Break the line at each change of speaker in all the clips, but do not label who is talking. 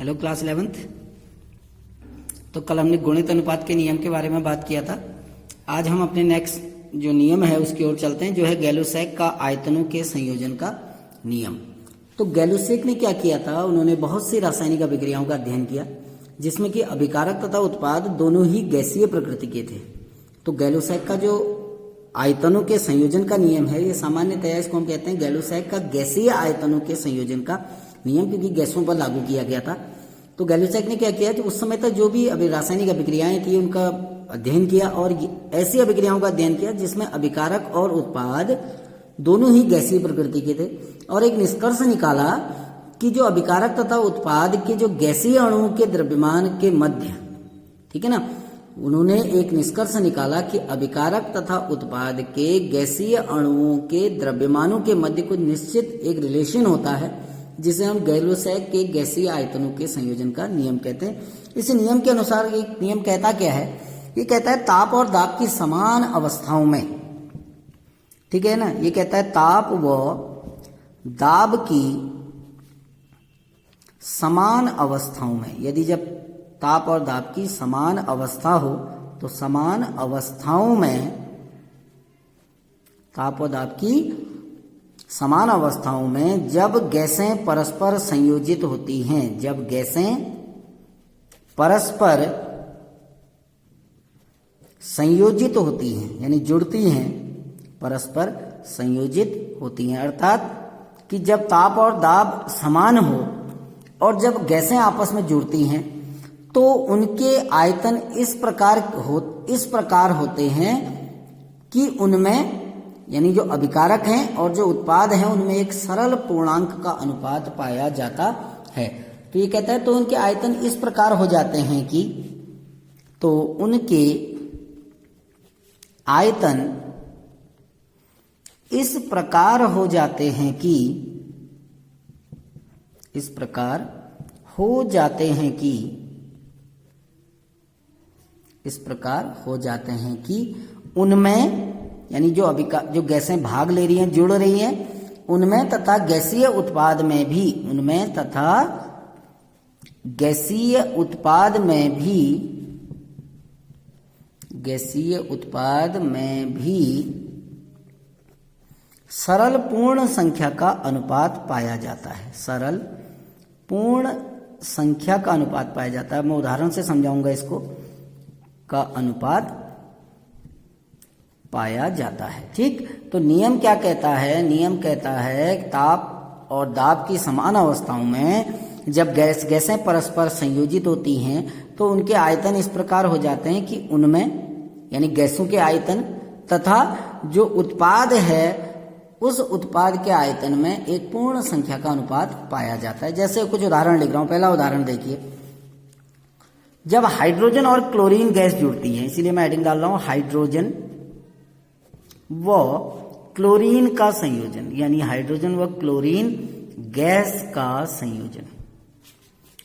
Hello class 11th। तो कल हमने गुणित अनुपात के नियम के बारे में बात किया था। आज हम अपने नेक्स्ट जो नियम है उसकी ओर चलते हैं, जो है गैलुसैक का आयतनों के संयोजन का नियम। तो गैलुसैक ने क्या किया था, उन्होंने बहुत सी रासायनिक अभिक्रियाओं का अध्ययन किया जिसमें कि अभिकारक तथा उत्पाद दोनों ही गैसीय प्रकृति के थे। तो गैलुसैक का जो आयतनों के संयोजन का नियम है, ये सामान्यतया इसको हम कहते हैं गैलुसैक का गैसीय आयतनों के संयोजन का नियम, क्योंकि गैसों पर लागू किया गया था। तो गैलुसैक ने क्या किया कि उस समय तक जो भी अभी रासायनिक अभिक्रियाएं थी उनका अध्ययन किया और ऐसी अभिक्रियाओं का अध्ययन किया जिसमें अभिकारक और उत्पाद दोनों ही गैसीय प्रकृति के थे, और एक निष्कर्ष निकाला कि जो अभिकारक तथा उत्पाद के जो गैसीय अणुओं के द्रव्यमान के मध्य, ठीक है ना, उन्होंने एक निष्कर्ष निकाला कि अभिकारक तथा उत्पाद के गैसीय अणुओं के द्रव्यमानों के मध्य कुछ निश्चित एक रिलेशन होता है जिसे हम गैलुसैक के गैसीय आयतनों के संयोजन का नियम कहते हैं। इस नियम के अनुसार ये नियम कहता क्या है, ये कहता है ताप और दाब की समान अवस्थाओं में, ठीक है ना, ये कहता है ताप व दाब की समान अवस्थाओं में, यदि जब ताप और दाब की समान अवस्था हो तो समान अवस्थाओं में, ताप और दाब की समान अवस्थाओं में जब गैसें परस्पर संयोजित होती हैं, जब गैसें परस्पर संयोजित होती हैं यानी जुड़ती हैं, परस्पर संयोजित होती हैं, अर्थात कि जब ताप और दाब समान हो और जब गैसें आपस में जुड़ती हैं तो उनके आयतन इस प्रकार होते हैं कि उनमें, यानी जो अभिकारक हैं और जो उत्पाद हैं, उनमें एक सरल पूर्णांक का अनुपात पाया जाता है। तो ये कहता है तो उनके आयतन इस प्रकार हो जाते हैं कि, तो उनके आयतन इस प्रकार हो जाते हैं कि, इस प्रकार हो जाते हैं कि, इस प्रकार हो जाते हैं कि उनमें, यानी जो गैसें भाग ले रही हैं, जुड़ रही हैं, उनमें तथा गैसीय उत्पाद में भी, उनमें तथा गैसीय उत्पाद में भी, गैसीय उत्पाद में भी सरल पूर्ण संख्या का अनुपात पाया जाता है, सरल पूर्ण संख्या का अनुपात पाया जाता है। मैं उदाहरण से समझाऊंगा इसको, का अनुपात पाया जाता है। ठीक, तो नियम क्या कहता है, नियम कहता है ताप और दाब की समान अवस्थाओं में जब गैसें परस्पर संयोजित होती हैं तो उनके आयतन इस प्रकार हो जाते हैं कि उनमें, यानी गैसों के आयतन तथा जो उत्पाद है उस उत्पाद के आयतन में एक पूर्ण संख्या का अनुपात पाया जाता है। जैसे कुछ उदाहरण लिख रहा हूं। पहला उदाहरण देखिए, जब हाइड्रोजन और क्लोरीन गैस जुड़ती है, इसीलिए मैं हेडिंग डाल रहा हूं हाइड्रोजन व क्लोरीन का संयोजन, यानी हाइड्रोजन व क्लोरीन गैस का संयोजन,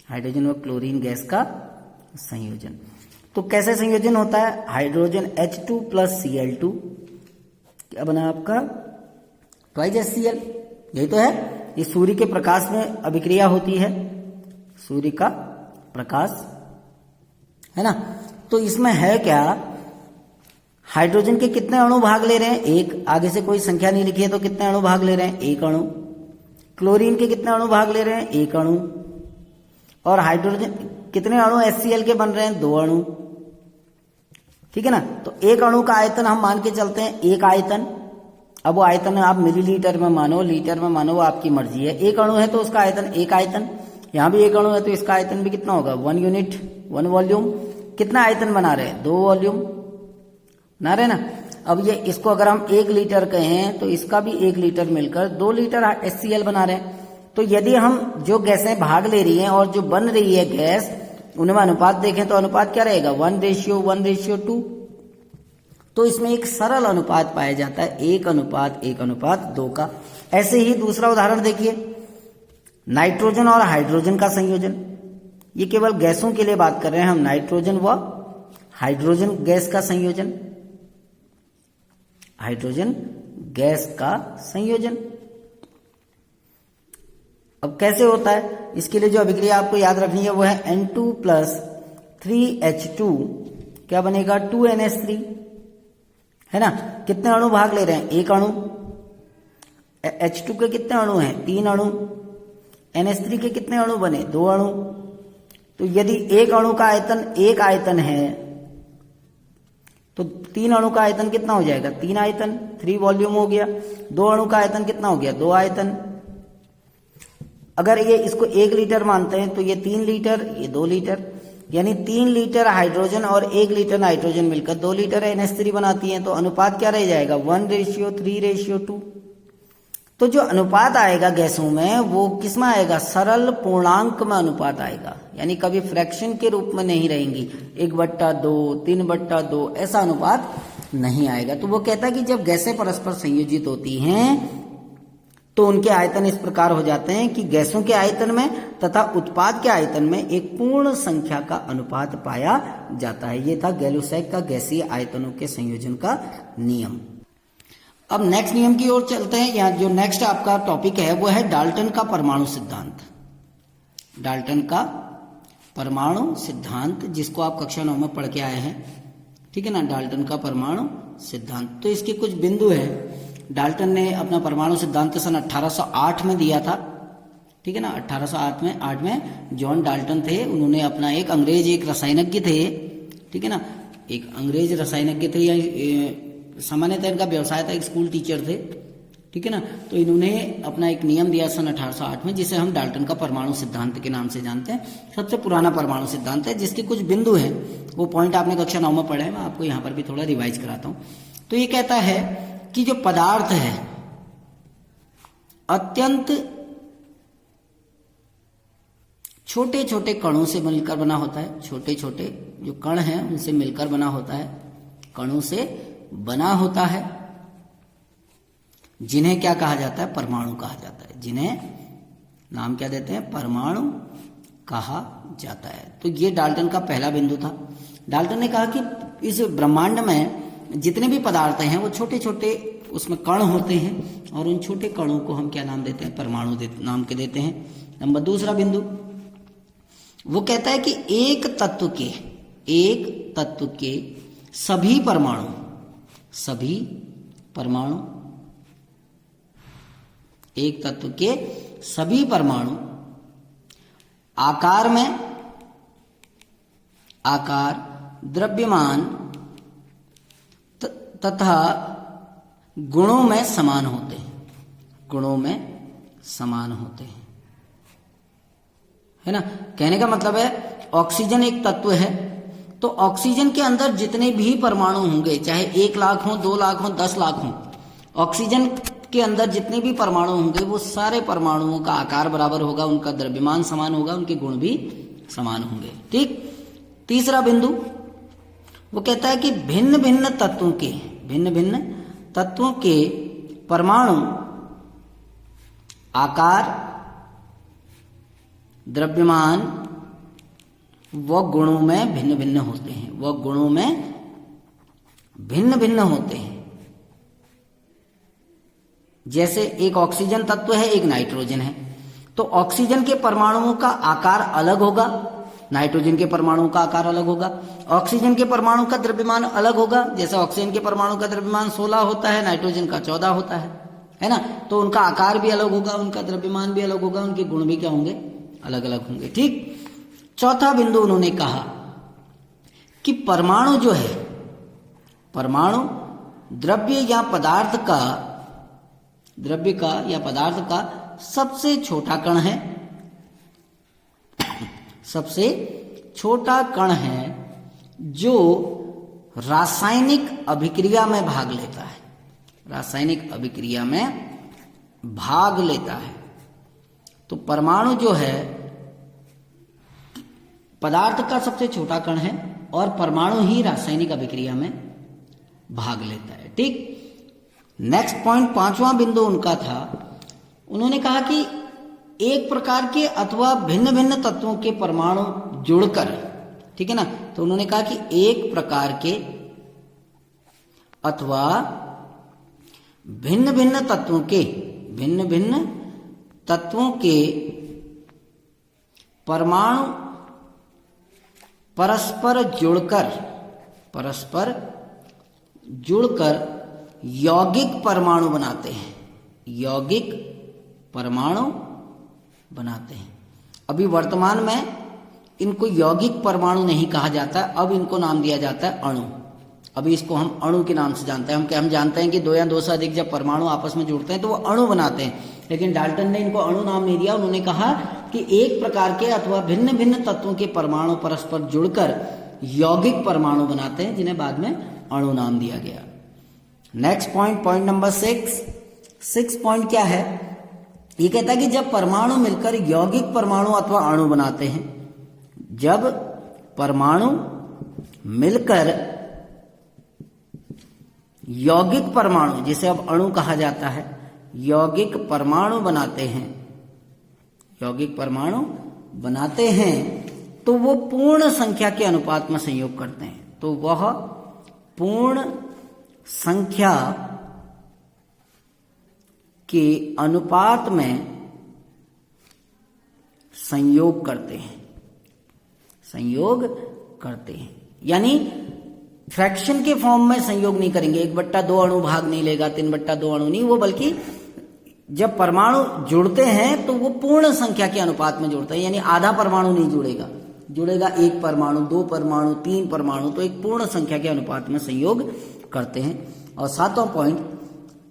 हाइड्रोजन व क्लोरीन गैस का संयोजन। तो कैसे संयोजन होता है, हाइड्रोजन H2 प्लस Cl2, क्या बना आपका ट्वाइस HCl, यही तो है। ये सूर्य के प्रकाश में अभिक्रिया होती है, सूर्य का प्रकाश है ना। तो इसमें है क्या, हाइड्रोजन के कितने अणु भाग ले रहे हैं, एक, आगे से कोई संख्या नहीं लिखी है तो कितने अणु भाग ले रहे हैं, एक अणु। क्लोरीन के कितने अणु भाग ले रहे हैं, एक अणु। और हाइड्रोजन कितने अणु HCl के बन रहे हैं, दो अणु, ठीक है ना। तो एक अणु का आयतन हम मान के चलते हैं एक आयतन। अब वो आयतन आप मिलीलीटर में मानो, लीटर में मानो, वो आपकी मर्जी है। एक अणु है तो उसका आयतन एक आयतन, यहां भी एक अणु है तो इसका आयतन भी कितना होगा, 1 यूनिट, 1 वॉल्यूम। कितना आयतन बना रहे हैं, 2 वॉल्यूम ना रहे ना। अब ये इसको अगर हम 1 लीटर कहें तो इसका भी 1 लीटर मिलकर 2 लीटर HCl बना रहे हैं। तो यदि हम जो गैसें भाग ले रही हैं और जो बन रही है गैस, उनमें अनुपात देखें तो अनुपात क्या रहेगा, 1:1:2। तो इसमें एक सरल अनुपात पाया जाता है, 1:1:2 का। ऐसे ही दूसरा उदाहरण देखिए, नाइट्रोजन और हाइड्रोजन का संयोजन। ये केवल गैसों के लिए बात कर रहे हैं हम, नाइट्रोजन व हाइड्रोजन गैस का संयोजन, हाइड्रोजन गैस का संयोजन। अब कैसे होता है, इसके लिए जो अभिक्रिया आपको याद रखनी है वो है N2 प्लस 3H2 क्या बनेगा 2NH3, है ना। कितने अणु भाग ले रहे हैं, एक अणु। H2 के कितने अणु हैं, 3 अणु। NH3 के कितने अणु बने, 2 अणु। तो यदि एक अणु का आयतन एक आयतन है तो 3 अणु का आयतन कितना हो जाएगा, 3 आयतन, 3 वॉल्यूम हो गया। 2 अणु का आयतन कितना हो गया, 2 आयतन। अगर ये इसको 1 लीटर मानते हैं तो ये 3 लीटर, ये 2 लीटर, यानी 3 लीटर हाइड्रोजन और 1 लीटर नाइट्रोजन मिलकर 2 लीटर NH3 बनाती हैं। तो अनुपात क्या रह जाएगा, 1:3:2। तो जो अनुपात आएगा गैसों में वो किसमें आएगा, सरल पूर्णांक में अनुपात आएगा, यानी कभी फ्रैक्शन के रूप में नहीं रहेंगी, 1/2, 3/2 ऐसा अनुपात नहीं आएगा। तो वो कहता है कि जब गैसें परस्पर संयोजित होती हैं तो उनके आयतन इस प्रकार हो जाते हैं कि गैसों के आयतन में तथा उत्पाद के आयतन में एक पूर्ण संख्या का अनुपात पाया जाता है। ये था गैलुसैक का गैसीय आयतनों के संयोजन का नियम। अब नेक्स्ट नियम की ओर चलते हैं। यहाँ जो नेक्स्ट आपका टॉपिक है वो है डाल्टन का परमाणु सिद्धांत। डाल्टन का परमाणु सिद्धांत, जिसको आप कक्षा 9 में पढ़ के आए हैं, ठीक है ना। डाल्टन का परमाणु सिद्धांत, तो इसके कुछ बिंदु हैं। डाल्टन ने अपना परमाणु सिद्धांत सन 1808 में दिया था, ठीक है ना। 1808 में जॉन डाल्टन थे, उन्होंने अपना एक अंग्रेज, एक रसायनज्ञ थे, ठीक है ना, एक अंग्रेज रसायनज्ञ थे, या सामान्यतः इनका व्यवसाय था, एक स्कूल टीचर थे, ठीक है ना। तो इन्होंने अपना एक नियम दिया सन 1808 में, जिसे हम डाल्टन का परमाणु सिद्धांत के नाम से जानते हैं। सबसे पुराना परमाणु सिद्धांत है, जिसके कुछ बिंदु हैं, वो पॉइंट आपने कक्षा 9 में पढ़े हैं, मैं आपको यहाँ पर भी थोड़ा रिवाइज कराता हूँ। तो ये कहता है कि जो पदार्थ है अत्यंत छोटे छोटे कणों से मिलकर बना होता है। छोटे छोटे जो कण हैं उनसे मिलकर बना होता है, कणों से बना होता है, जिन्हें क्या कहा जाता है, परमाणु कहा जाता है। जिन्हें नाम क्या देते हैं, परमाणु कहा जाता है। तो ये डाल्टन का पहला बिंदु था। डाल्टन ने कहा कि इस ब्रह्मांड में जितने भी पदार्थ हैं वो छोटे छोटे उसमें कण होते हैं, और उन छोटे कणों को हम क्या नाम देते हैं, परमाणु नाम के देते हैं। नंबर दूसरा बिंदु वो कहता है कि एक तत्व के सभी परमाणु एक तत्व के सभी परमाणु आकार द्रव्यमान तथा गुणों में समान होते हैं, है ना। कहने का मतलब है ऑक्सीजन एक तत्व है, तो ऑक्सीजन के अंदर जितने भी परमाणु होंगे, चाहे 1 लाख हो, 2 लाख हो, 10 लाख हो, ऑक्सीजन के अंदर जितने भी परमाणु होंगे वो सारे परमाणुओं का आकार बराबर होगा, उनका द्रव्यमान समान होगा, उनके गुण भी समान होंगे, ठीक। तीसरा बिंदु वो कहता है कि भिन्न भिन्न तत्वों के परमाणु आकार द्रव्यमान व गुणों में भिन्न भिन्न होते हैं। जैसे एक ऑक्सीजन तत्व है, एक नाइट्रोजन है, तो ऑक्सीजन के परमाणुओं का आकार अलग होगा, नाइट्रोजन के परमाणुओं का आकार अलग होगा। ऑक्सीजन के परमाणु का द्रव्यमान अलग होगा, जैसे ऑक्सीजन के परमाणु का द्रव्यमान 16 होता है, नाइट्रोजन का 14 होता है ना। तो उनका आकार भी अलग होगा, उनका द्रव्यमान भी अलग होगा, उनके गुण भी क्या होंगे, अलग अलग होंगे, ठीक। चौथा बिंदु उन्होंने कहा कि परमाणु जो है, परमाणु द्रव्य या पदार्थ का सबसे छोटा कण है, सबसे छोटा कण है जो रासायनिक अभिक्रिया में भाग लेता है। तो परमाणु जो है पदार्थ का सबसे छोटा कण है और परमाणु ही रासायनिक अभिक्रिया में भाग लेता है, ठीक। नेक्स्ट पॉइंट, पांचवा बिंदु उनका था, उन्होंने कहा कि एक प्रकार के अथवा भिन्न भिन्न तत्वों के परमाणु जुड़कर, ठीक है ना। तो उन्होंने कहा कि एक प्रकार के अथवा भिन्न भिन्न तत्वों के परमाणु परस्पर जुड़कर यौगिक परमाणु बनाते हैं, यौगिक परमाणु बनाते हैं। अभी वर्तमान में इनको यौगिक परमाणु नहीं कहा जाता, अब इनको नाम दिया जाता है अणु। अभी इसको हम अणु के नाम से जानते हैं। हम जानते हैं कि दो या दो से अधिक जब परमाणु आपस में जुड़ते हैं तो वो अणु बनाते हैं, लेकिन डाल्टन ने इनको अणु नाम नहीं दिया। उन्होंने कहा कि एक प्रकार के अथवा भिन्न भिन्न तत्वों के परमाणु परस्पर जुड़कर यौगिक परमाणु बनाते हैं, जिन्हें बाद में अणु नाम दिया गया। नेक्स्ट पॉइंट नंबर 6 पॉइंट क्या है? ये कहता है कि जब परमाणु मिलकर यौगिक परमाणु अथवा अणु बनाते हैं, जब परमाणु मिलकर यौगिक परमाणु, जिसे अब अणु कहा जाता है, यौगिक परमाणु बनाते हैं, यौगिक परमाणु बनाते हैं, तो वो पूर्ण संख्या के अनुपात में संयोग करते हैं। तो वह पूर्ण संख्या के अनुपात में संयोग करते हैं, संयोग करते हैं। यानी फ्रैक्शन के फॉर्म में संयोग नहीं करेंगे, 1/2 अणु भाग नहीं लेगा, 3/2 अणु नहीं, वो बल्कि जब परमाणु जुड़ते हैं तो वो पूर्ण संख्या के अनुपात में जुड़ते हैं। यानी आधा परमाणु नहीं जुड़ेगा 1 परमाणु, 2 परमाणु, 3 परमाणु, तो एक पूर्ण संख्या के अनुपात में संयोग करते हैं। और 7वां पॉइंट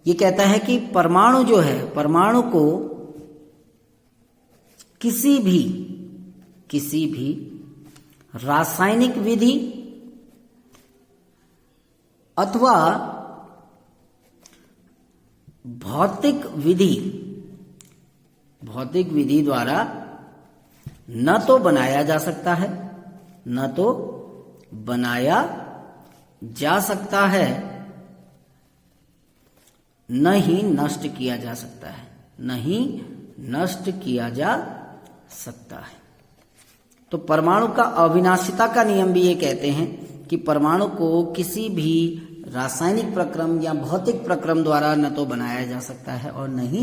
ये कहता है कि परमाणु जो है, परमाणु को किसी भी रासायनिक विधि अथवा भौतिक विधि द्वारा न तो बनाया जा सकता है, न ही नष्ट किया जा सकता है। तो परमाणु का अविनाशिता का नियम भी ये कहते हैं कि परमाणु को किसी भी रासायनिक प्रक्रम या भौतिक प्रक्रम द्वारा न तो बनाया जा सकता है और न ही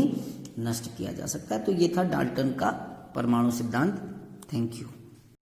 नष्ट किया जा सकता है। तो ये था डाल्टन का परमाणु सिद्धांत। Thank you.